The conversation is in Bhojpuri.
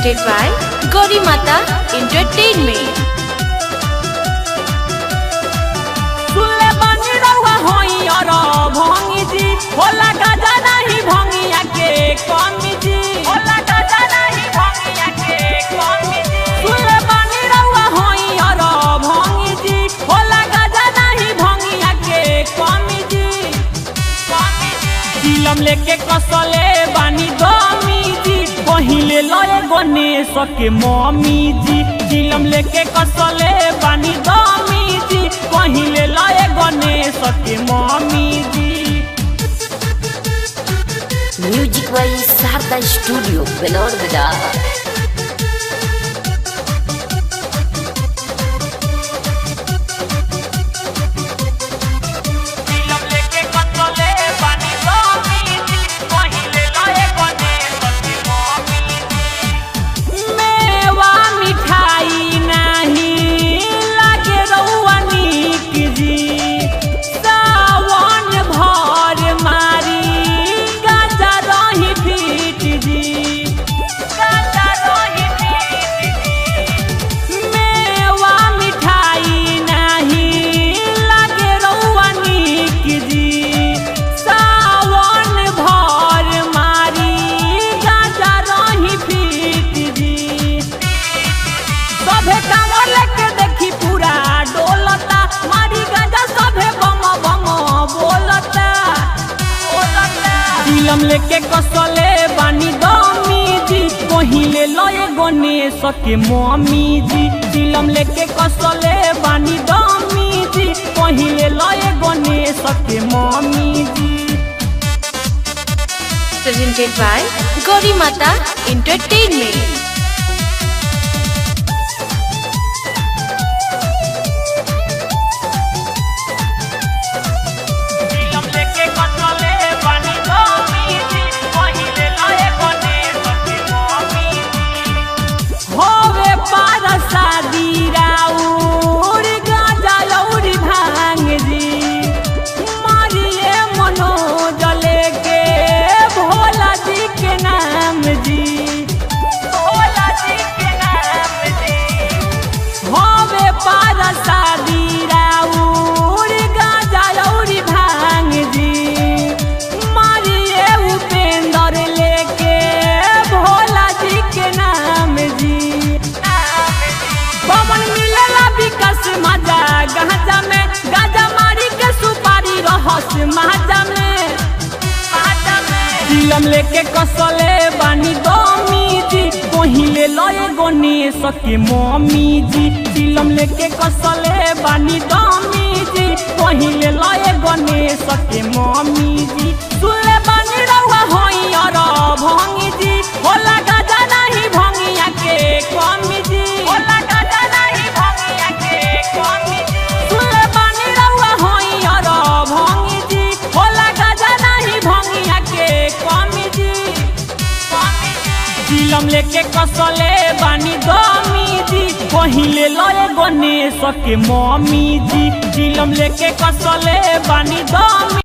presented by Gauri Mata Entertainment. सुले बनी रहुआ होई और भंगी जी होला गाजा नहीं भंगिया के कमी जी होला गाजा नहीं भंगिया के कमी जी सुले बनी रहुआ होई और भंगी जी होला गाजा नहीं भंगिया के कमी जी दिलम लेके कसले बानी गमी जी पहिले लए गणेश के मम्मी जी दिलम लेके कसले बानी गमी जी पहिले लए गणेश के मम्मी जी। म्यूजिक बाई शारदा स्टूडियो बेलोर बाजार। दिलम लेके कसले बानी गमी जी पहिले लए गणेश के मम्मी जी दिलम लेके कसले बानी गमी जी पहिले लए गणेश के मम्मी जी। Presented by Gauri Mata Entertainment. दिलम लेके कसले बानी गमी जी पहिले लए गणेश के मम्मी जी दिलम लेके कसले बानी गमी जी पहिले लए गणेश के मम्मी जी सुले बानी रहुआ होई और भंगी जी होला गाजा नहीं भंगिया के कमी जी होला गाजा नहीं भंगिया के कमी जी सुले बानी रहुआ होई और भंगी जी होला गाजा नहीं भंगिया के कमी जी दिलम लेके कसले बानी गमी जी पहिले लए गणेश के मम्मी जी दिलम लेके कसले बानी गमी।